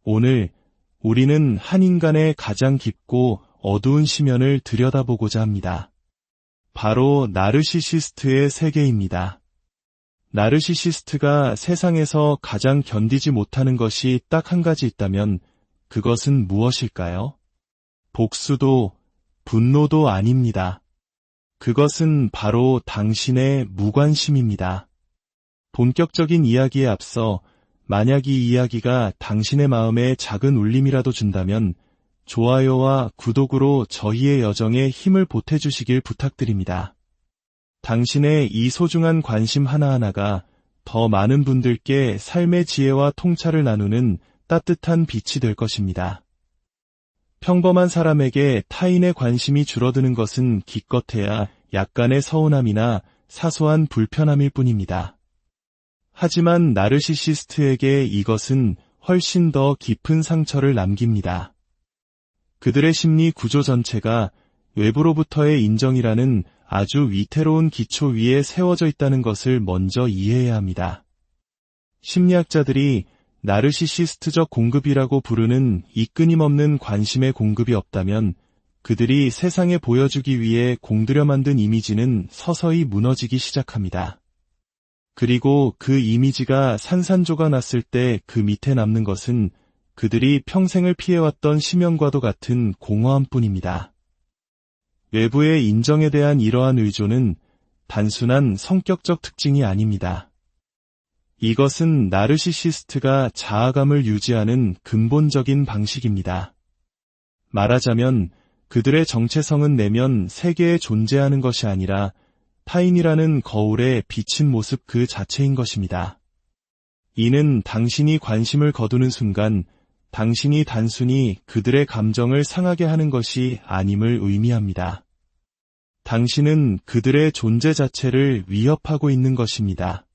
오늘 우리는 한 인간의 가장 깊고 어두운 심연을 들여다보고자 합니다. 바로 나르시시스트의 세계입니다. 나르시시스트가 세상에서 가장 견디지 못하는 것이 딱 한 가지 있다면 그것은 무엇일까요? 복수도 분노도 아닙니다. 그것은 바로 당신의 무관심입니다. 본격적인 이야기에 앞서 만약 이 이야기가 당신의 마음에 작은 울림이라도 준다면 좋아요와 구독으로 저희의 여정에 힘을 보태주시길 부탁드립니다. 당신의 이 소중한 관심 하나하나가 더 많은 분들께 삶의 지혜와 통찰을 나누는 따뜻한 빛이 될 것입니다. 평범한 사람에게 타인의 관심이 줄어드는 것은 기껏해야 약간의 서운함이나 사소한 불편함일 뿐입니다. 하지만 나르시시스트에게 이것은 훨씬 더 깊은 상처를 남깁니다. 그들의 심리 구조 전체가 외부로부터의 인정이라는 아주 위태로운 기초 위에 세워져 있다는 것을 먼저 이해해야 합니다. 심리학자들이 나르시시스트적 공급이라고 부르는 이 끊임없는 관심의 공급이 없다면 그들이 세상에 보여주기 위해 공들여 만든 이미지는 서서히 무너지기 시작합니다. 그리고 그 이미지가 산산조각 났을 때 그 밑에 남는 것은 그들이 평생을 피해왔던 심연과도 같은 공허함뿐입니다. 외부의 인정에 대한 이러한 의존은 단순한 성격적 특징이 아닙니다. 이것은 나르시시스트가 자아감을 유지하는 근본적인 방식입니다. 말하자면 그들의 정체성은 내면 세계에 존재하는 것이 아니라 타인이라는 거울에 비친 모습 그 자체인 것입니다. 이는 당신이 관심을 거두는 순간 당신이 단순히 그들의 감정을 상하게 하는 것이 아님을 의미합니다. 당신은 그들의 존재 자체를 위협하고 있는 것입니다.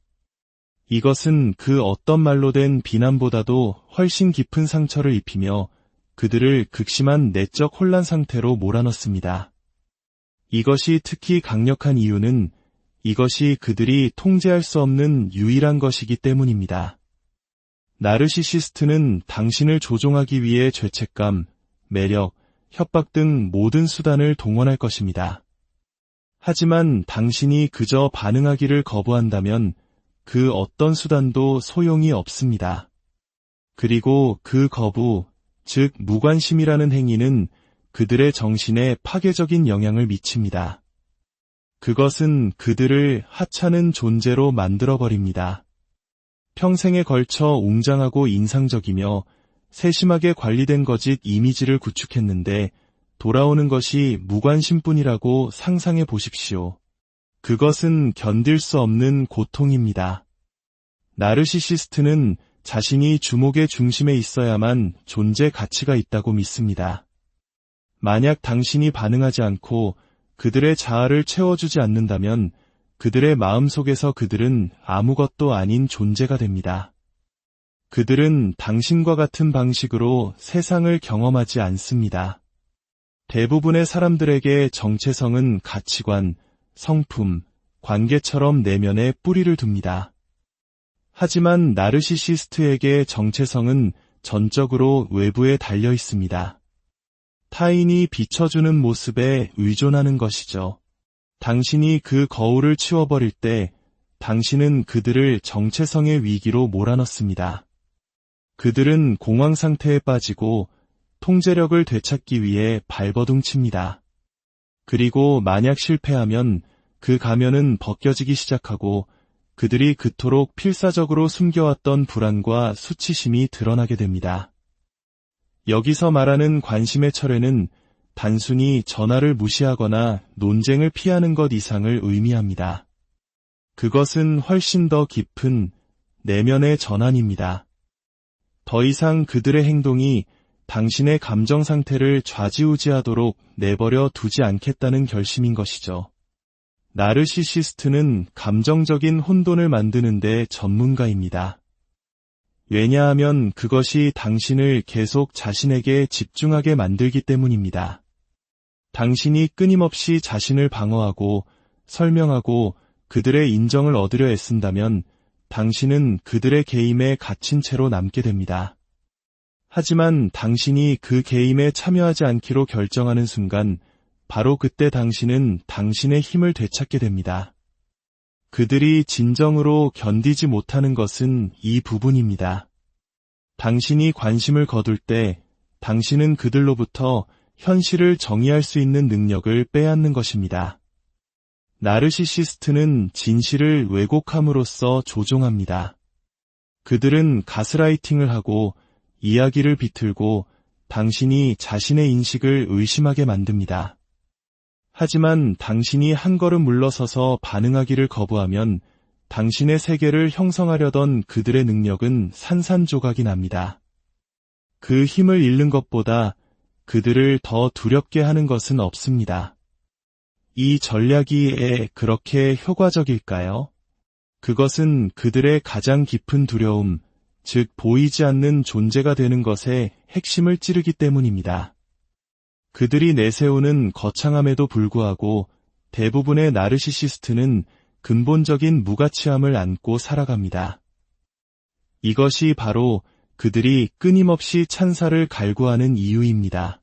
이것은 그 어떤 말로 된 비난보다도 훨씬 깊은 상처를 입히며 그들을 극심한 내적 혼란 상태로 몰아넣습니다. 이것이 특히 강력한 이유는 이것이 그들이 통제할 수 없는 유일한 것이기 때문입니다. 나르시시스트는 당신을 조종하기 위해 죄책감, 매력, 협박 등 모든 수단을 동원할 것입니다. 하지만 당신이 그저 반응하기를 거부한다면 그 어떤 수단도 소용이 없습니다. 그리고 그 거부, 즉 무관심이라는 행위는 그들의 정신에 파괴적인 영향을 미칩니다. 그것은 그들을 하찮은 존재로 만들어버립니다. 평생에 걸쳐 웅장하고 인상적이며 세심하게 관리된 거짓 이미지를 구축했는데 돌아오는 것이 무관심뿐이라고 상상해 보십시오. 그것은 견딜 수 없는 고통입니다. 나르시시스트는 자신이 주목의 중심에 있어야만 존재 가치가 있다고 믿습니다. 만약 당신이 반응하지 않고 그들의 자아를 채워주지 않는다면 그들의 마음속에서 그들은 아무것도 아닌 존재가 됩니다. 그들은 당신과 같은 방식으로 세상을 경험하지 않습니다. 대부분의 사람들에게 정체성은 가치관, 성품, 관계처럼 내면에 뿌리를 둡니다. 하지만 나르시시스트에게 정체성은 전적으로 외부에 달려 있습니다. 타인이 비춰주는 모습에 의존하는 것이죠. 당신이 그 거울을 치워버릴 때 당신은 그들을 정체성의 위기로 몰아넣습니다. 그들은 공황 상태에 빠지고 통제력을 되찾기 위해 발버둥칩니다. 그리고 만약 실패하면 그 가면은 벗겨지기 시작하고 그들이 그토록 필사적으로 숨겨왔던 불안과 수치심이 드러나게 됩니다. 여기서 말하는 관심의 철회는 단순히 전화를 무시하거나 논쟁을 피하는 것 이상을 의미합니다. 그것은 훨씬 더 깊은 내면의 전환입니다. 더 이상 그들의 행동이 당신의 감정 상태를 좌지우지하도록 내버려 두지 않겠다는 결심인 것이죠. 나르시시스트는 감정적인 혼돈을 만드는 데 전문가입니다. 왜냐하면 그것이 당신을 계속 자신에게 집중하게 만들기 때문입니다. 당신이 끊임없이 자신을 방어하고 설명하고 그들의 인정을 얻으려 애쓴다면 당신은 그들의 개임에 갇힌 채로 남게 됩니다. 하지만 당신이 그 게임에 참여하지 않기로 결정하는 순간 바로 그때 당신은 당신의 힘을 되찾게 됩니다. 그들이 진정으로 견디지 못하는 것은 이 부분입니다. 당신이 관심을 거둘 때 당신은 그들로부터 현실을 정의할 수 있는 능력을 빼앗는 것입니다. 나르시시스트는 진실을 왜곡함으로써 조종합니다. 그들은 가스라이팅을 하고 이야기를 비틀고 당신이 자신의 인식을 의심하게 만듭니다. 하지만 당신이 한 걸음 물러서서 반응하기를 거부하면 당신의 세계를 형성하려던 그들의 능력은 산산조각이 납니다. 그 힘을 잃는 것보다 그들을 더 두렵게 하는 것은 없습니다. 이 전략이 그렇게 효과적일까요? 그것은 그들의 가장 깊은 두려움, 즉 보이지 않는 존재가 되는 것의 핵심을 찌르기 때문입니다. 그들이 내세우는 거창함에도 불구하고 대부분의 나르시시스트는 근본적인 무가치함을 안고 살아갑니다. 이것이 바로 그들이 끊임없이 찬사를 갈구하는 이유입니다.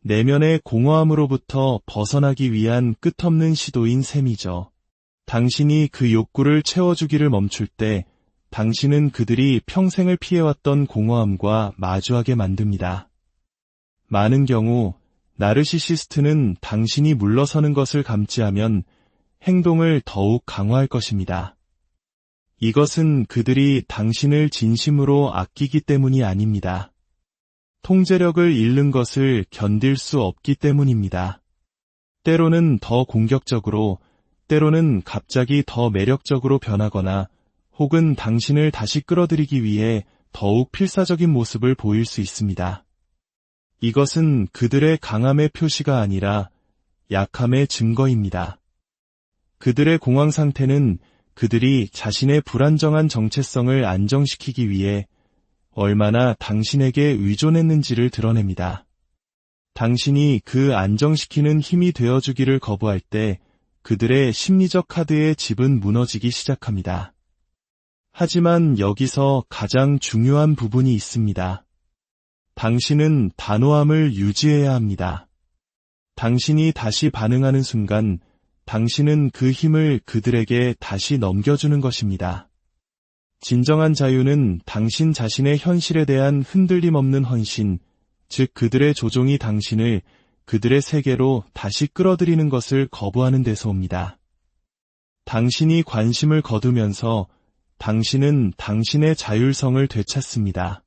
내면의 공허함으로부터 벗어나기 위한 끝없는 시도인 셈이죠. 당신이 그 욕구를 채워주기를 멈출 때 당신은 그들이 평생을 피해왔던 공허함과 마주하게 만듭니다. 많은 경우 나르시시스트는 당신이 물러서는 것을 감지하면 행동을 더욱 강화할 것입니다. 이것은 그들이 당신을 진심으로 아끼기 때문이 아닙니다. 통제력을 잃는 것을 견딜 수 없기 때문입니다. 때로는 더 공격적으로, 때로는 갑자기 더 매력적으로 변하거나 혹은 당신을 다시 끌어들이기 위해 더욱 필사적인 모습을 보일 수 있습니다. 이것은 그들의 강함의 표시가 아니라 약함의 증거입니다. 그들의 공황 상태는 그들이 자신의 불안정한 정체성을 안정시키기 위해 얼마나 당신에게 의존했는지를 드러냅니다. 당신이 그 안정시키는 힘이 되어주기를 거부할 때 그들의 심리적 카드의 집은 무너지기 시작합니다. 하지만 여기서 가장 중요한 부분이 있습니다. 당신은 단호함을 유지해야 합니다. 당신이 다시 반응하는 순간 당신은 그 힘을 그들에게 다시 넘겨주는 것입니다. 진정한 자유는 당신 자신의 현실에 대한 흔들림 없는 헌신, 즉 그들의 조종이 당신을 그들의 세계로 다시 끌어들이는 것을 거부하는 데서 옵니다. 당신이 관심을 거두면서 당신은 당신의 자율성을 되찾습니다.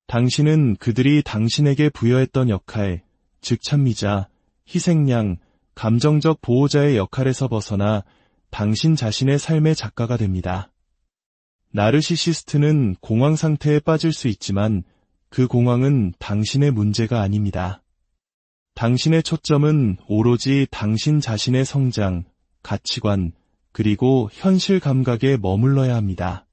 당신은 그들이 당신에게 부여했던 역할, 즉 찬미자, 희생양, 감정적 보호자의 역할에서 벗어나 당신 자신의 삶의 작가가 됩니다. 나르시시스트는 공황 상태에 빠질 수 있지만 그 공황은 당신의 문제가 아닙니다. 당신의 초점은 오로지 당신 자신의 성장, 가치관, 그리고 현실 감각에 머물러야 합니다.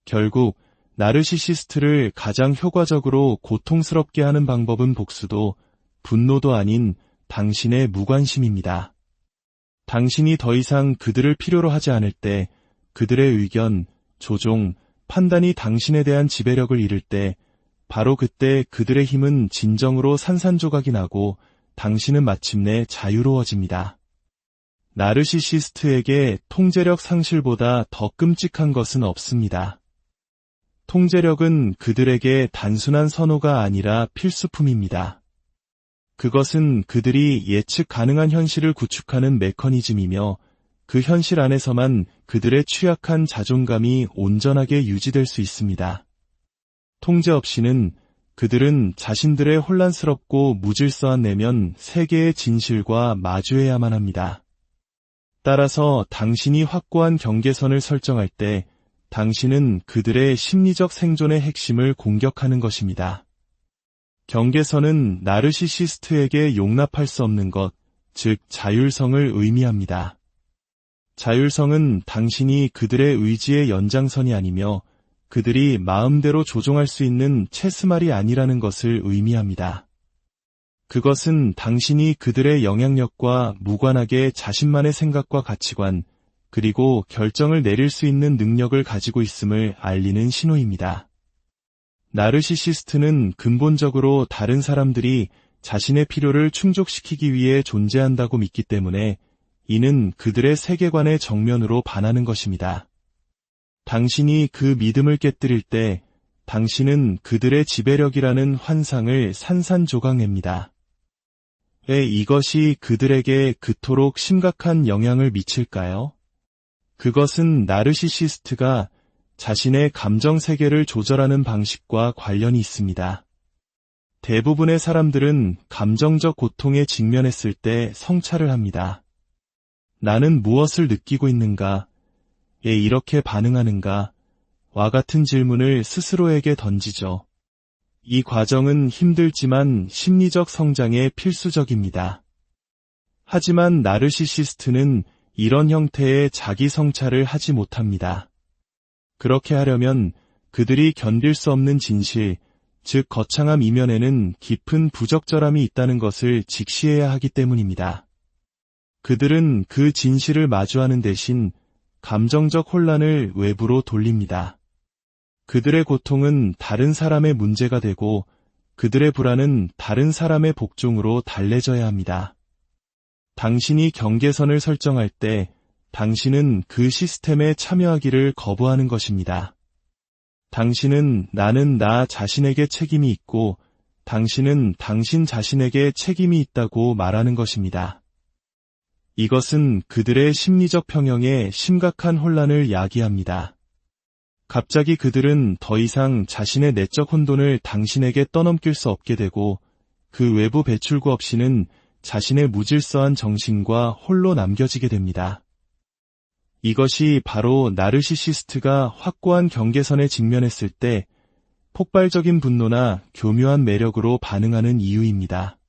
결국 나르시시스트를 가장 효과적으로 고통스럽게 하는 방법은 복수도 분노도 아닌 당신의 무관심입니다. 당신이 더 이상 그들을 필요로 하지 않을 때 그들의 의견, 조종, 판단이 당신에 대한 지배력을 잃을 때 바로 그때 그들의 힘은 진정으로 산산조각이 나고 당신은 마침내 자유로워집니다. 나르시시스트에게 통제력 상실보다 더 끔찍한 것은 없습니다. 통제력은 그들에게 단순한 선호가 아니라 필수품입니다. 그것은 그들이 예측 가능한 현실을 구축하는 메커니즘이며 그 현실 안에서만 그들의 취약한 자존감이 온전하게 유지될 수 있습니다. 통제 없이는 그들은 자신들의 혼란스럽고 무질서한 내면 세계의 진실과 마주해야만 합니다. 따라서 당신이 확고한 경계선을 설정할 때 당신은 그들의 심리적 생존의 핵심을 공격하는 것입니다. 경계선은 나르시시스트에게 용납할 수 없는 것, 즉 자율성을 의미합니다. 자율성은 당신이 그들의 의지의 연장선이 아니며 그들이 마음대로 조종할 수 있는 체스말이 아니라는 것을 의미합니다. 그것은 당신이 그들의 영향력과 무관하게 자신만의 생각과 가치관, 그리고 결정을 내릴 수 있는 능력을 가지고 있음을 알리는 신호입니다. 나르시시스트는 근본적으로 다른 사람들이 자신의 필요를 충족시키기 위해 존재한다고 믿기 때문에 이는 그들의 세계관의 정면으로 반하는 것입니다. 당신이 그 믿음을 깨뜨릴 때 당신은 그들의 지배력이라는 환상을 산산조각냅니다. 왜 이것이 그들에게 그토록 심각한 영향을 미칠까요? 그것은 나르시시스트가 자신의 감정 세계를 조절하는 방식과 관련이 있습니다. 대부분의 사람들은 감정적 고통에 직면했을 때 성찰을 합니다. 나는 무엇을 느끼고 있는가? 왜 이렇게 반응하는가? 와 같은 질문을 스스로에게 던지죠. 이 과정은 힘들지만 심리적 성장에 필수적입니다. 하지만 나르시시스트는 이런 형태의 자기 성찰을 하지 못합니다. 그렇게 하려면 그들이 견딜 수 없는 진실, 즉 거창함 이면에는 깊은 부적절함이 있다는 것을 직시해야 하기 때문입니다. 그들은 그 진실을 마주하는 대신 감정적 혼란을 외부로 돌립니다. 그들의 고통은 다른 사람의 문제가 되고 그들의 불안은 다른 사람의 복종으로 달래져야 합니다. 당신이 경계선을 설정할 때 당신은 그 시스템에 참여하기를 거부하는 것입니다. 당신은 나는 나 자신에게 책임이 있고 당신은 당신 자신에게 책임이 있다고 말하는 것입니다. 이것은 그들의 심리적 평형에 심각한 혼란을 야기합니다. 갑자기 그들은 더 이상 자신의 내적 혼돈을 당신에게 떠넘길 수 없게 되고 그 외부 배출구 없이는 자신의 무질서한 정신과 홀로 남겨지게 됩니다. 이것이 바로 나르시시스트가 확고한 경계선에 직면했을 때 폭발적인 분노나 교묘한 매력으로 반응하는 이유입니다.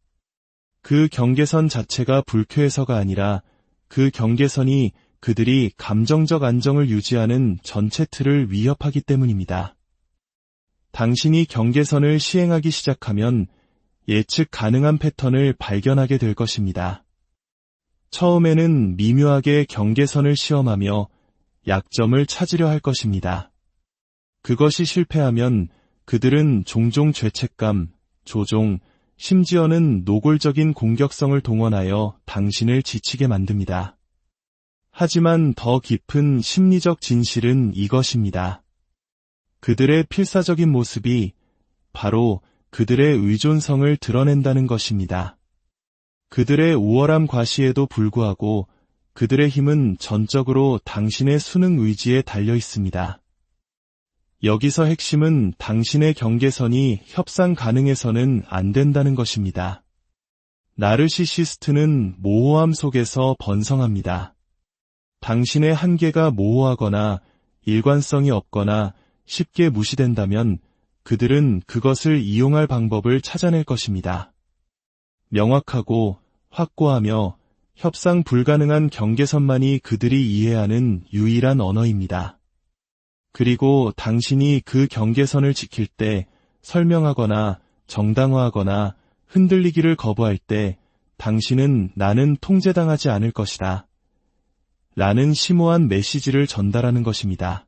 그 경계선 자체가 불쾌해서가 아니라 그 경계선이 그들이 감정적 안정을 유지하는 전체 틀을 위협하기 때문입니다. 당신이 경계선을 시행하기 시작하면 예측 가능한 패턴을 발견하게 될 것입니다. 처음에는 미묘하게 경계선을 시험하며 약점을 찾으려 할 것입니다. 그것이 실패하면 그들은 종종 죄책감, 조종, 심지어는 노골적인 공격성을 동원하여 당신을 지치게 만듭니다. 하지만 더 깊은 심리적 진실은 이것입니다. 그들의 필사적인 모습이 바로 그들의 의존성을 드러낸다는 것입니다. 그들의 우월함 과시에도 불구하고 그들의 힘은 전적으로 당신의 수능 의지에 달려 있습니다. 여기서 핵심은 당신의 경계선이 협상 가능해서는 안 된다는 것입니다. 나르시시스트는 모호함 속에서 번성합니다. 당신의 한계가 모호하거나 일관성이 없거나 쉽게 무시된다면 그들은 그것을 이용할 방법을 찾아낼 것입니다. 명확하고 확고하며 협상 불가능한 경계선만이 그들이 이해하는 유일한 언어입니다. 그리고 당신이 그 경계선을 지킬 때 설명하거나 정당화하거나 흔들리기를 거부할 때 당신은 나는 통제당하지 않을 것이다. 라는 심오한 메시지를 전달하는 것입니다.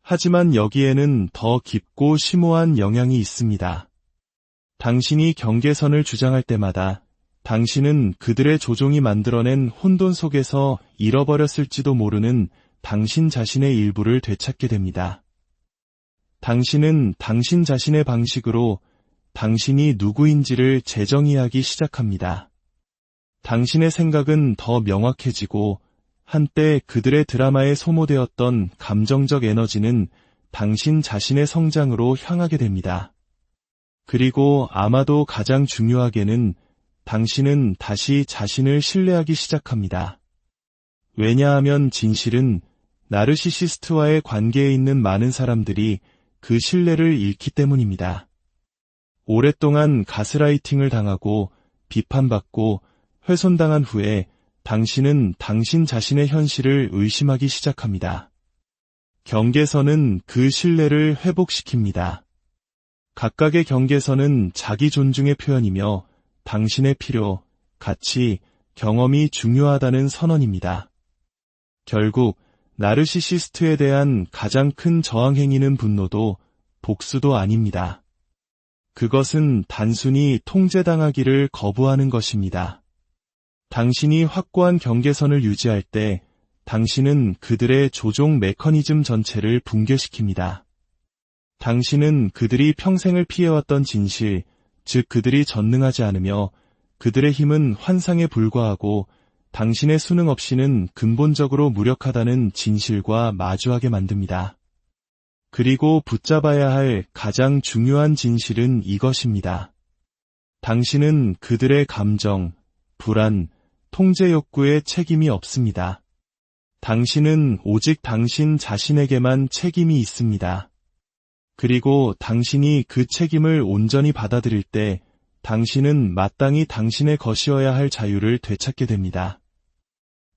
하지만 여기에는 더 깊고 심오한 영향이 있습니다. 당신이 경계선을 주장할 때마다 당신은 그들의 조종이 만들어낸 혼돈 속에서 잃어버렸을지도 모르는 당신 자신의 일부를 되찾게 됩니다. 당신은 당신 자신의 방식으로 당신이 누구인지를 재정의하기 시작합니다. 당신의 생각은 더 명확해지고 한때 그들의 드라마에 소모되었던 감정적 에너지는 당신 자신의 성장으로 향하게 됩니다. 그리고 아마도 가장 중요하게는 당신은 다시 자신을 신뢰하기 시작합니다. 왜냐하면 진실은 나르시시스트와의 관계에 있는 많은 사람들이 그 신뢰를 잃기 때문입니다. 오랫동안 가스라이팅을 당하고 비판받고 훼손당한 후에 당신은 당신 자신의 현실을 의심하기 시작합니다. 경계선은 그 신뢰를 회복시킵니다. 각각의 경계선은 자기 존중의 표현이며 당신의 필요, 가치, 경험이 중요하다는 선언입니다. 결국 나르시시스트에 대한 가장 큰 저항 행위는 분노도 복수도 아닙니다. 그것은 단순히 통제당하기를 거부하는 것입니다. 당신이 확고한 경계선을 유지할 때 당신은 그들의 조종 메커니즘 전체를 붕괴시킵니다. 당신은 그들이 평생을 피해왔던 진실, 즉 그들이 전능하지 않으며 그들의 힘은 환상에 불과하고 당신의 수능 없이는 근본적으로 무력하다는 진실과 마주하게 만듭니다. 그리고 붙잡아야 할 가장 중요한 진실은 이것입니다. 당신은 그들의 감정, 불안, 통제 욕구에 책임이 없습니다. 당신은 오직 당신 자신에게만 책임이 있습니다. 그리고 당신이 그 책임을 온전히 받아들일 때 당신은 마땅히 당신의 것이어야 할 자유를 되찾게 됩니다.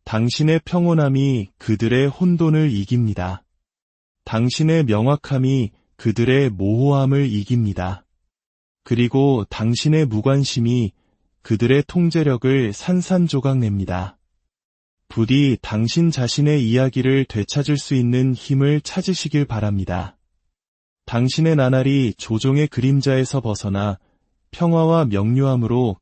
당신의 평온함이 그들의 혼돈을 이깁니다. 당신의 명확함이 그들의 모호함을 이깁니다. 그리고 당신의 무관심이 그들의 통제력을 산산조각냅니다. 부디 당신 자신의 이야기를 되찾을 수 있는 힘을 찾으시길 바랍니다. 당신의 나날이 조종의 그림자에서 벗어나 평화와 명료함으로